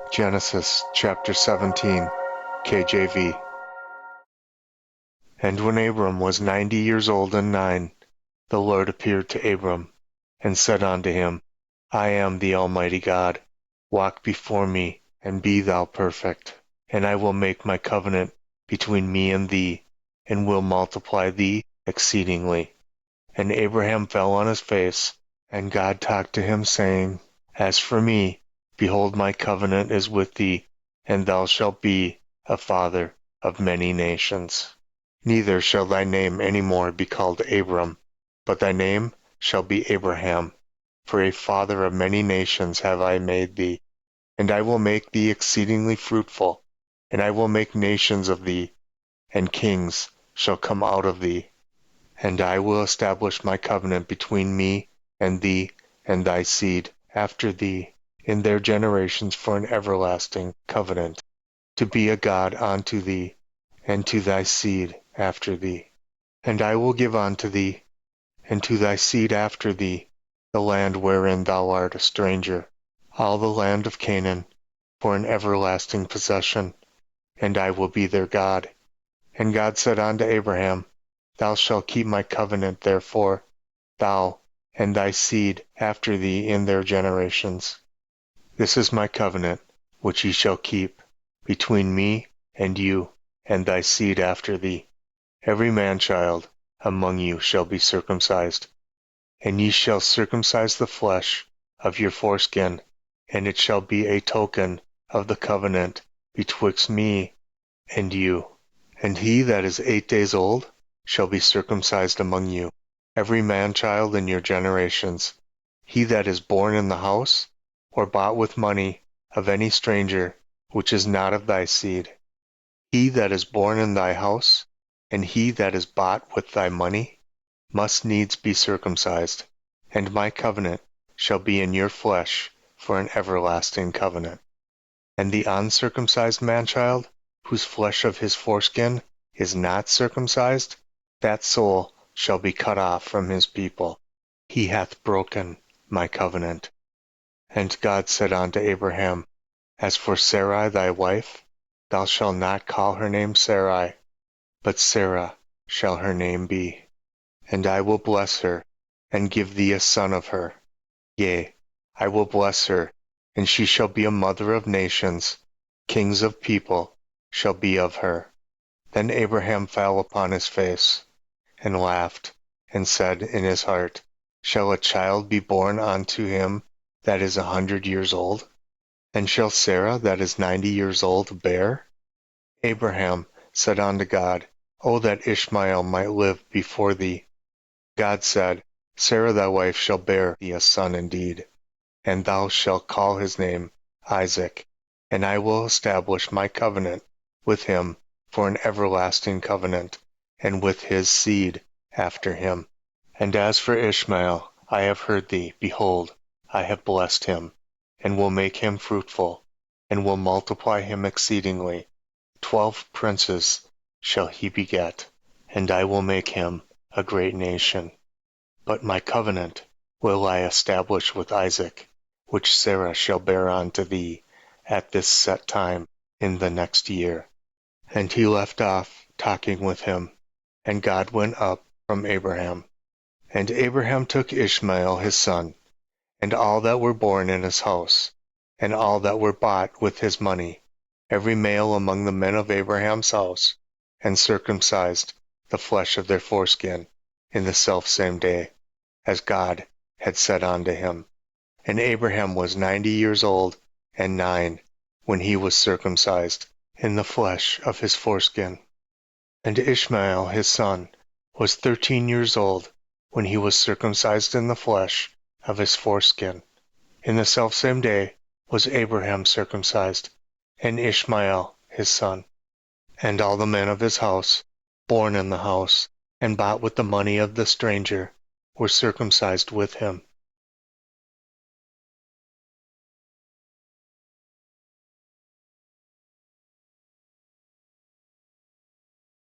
Genesis chapter 17, KJV. And when Abram was 90 years old and 9, the Lord appeared to Abram, and said unto him, I am the Almighty God. Walk before me, and be thou perfect. And I will make my covenant between me and thee, and will multiply thee exceedingly. And Abraham fell on his face, and God talked to him, saying, As for me, behold, my covenant is with thee, and thou shalt be a father of many nations. Neither shall thy name any more be called Abram, but thy name shall be Abraham. For a father of many nations have I made thee. And I will make thee exceedingly fruitful, and I will make nations of thee, and kings shall come out of thee. And I will establish my covenant between me and thee and thy seed after thee in their generations for an everlasting covenant, to be a God unto thee, and to thy seed after thee. And I will give unto thee, and to thy seed after thee, the land wherein thou art a stranger, all the land of Canaan, for an everlasting possession, and I will be their God. And God said unto Abraham, Thou shalt keep my covenant, therefore, thou and thy seed after thee in their generations. This is my covenant, which ye shall keep, between me and you, and thy seed after thee. Every man-child among you shall be circumcised, and ye shall circumcise the flesh of your foreskin, and it shall be a token of the covenant betwixt me and you. And he that is 8 days old shall be circumcised among you, every man-child in your generations. He that is born in the house, or bought with money, of any stranger, which is not of thy seed. He that is born in thy house, and he that is bought with thy money, must needs be circumcised. And my covenant shall be in your flesh for an everlasting covenant. And the uncircumcised man-child, whose flesh of his foreskin is not circumcised, that soul shall be cut off from his people. He hath broken my covenant. And God said unto Abraham, As for Sarai thy wife, thou shalt not call her name Sarai, but Sarah shall her name be. And I will bless her, and give thee a son of her. Yea, I will bless her, and she shall be a mother of nations. Kings of people shall be of her. Then Abraham fell upon his face, and laughed, and said in his heart, Shall a child be born unto him that is 100 years old? And shall Sarah that is 90 years old bear? Abraham said unto God, O that Ishmael might live before thee. God said, Sarah thy wife shall bear thee a son indeed, and thou shalt call his name Isaac, and I will establish my covenant with him for an everlasting covenant, and with his seed after him. And as for Ishmael, I have heard thee, behold, I have blessed him, and will make him fruitful, and will multiply him exceedingly. 12 princes shall he beget, and I will make him a great nation. But my covenant will I establish with Isaac, which Sarah shall bear unto thee at this set time in the next year. And he left off talking with him, and God went up from Abraham. And Abraham took Ishmael his son, and all that were born in his house, and all that were bought with his money, every male among the men of Abraham's house, and circumcised the flesh of their foreskin in the selfsame day, as God had said unto him. And Abraham was 90 years old and 9 when he was circumcised in the flesh of his foreskin. And Ishmael his son was 13 years old when he was circumcised in the flesh of his foreskin. In the selfsame day was Abraham circumcised, and Ishmael his son. And all the men of his house, born in the house, and bought with the money of the stranger, were circumcised with him.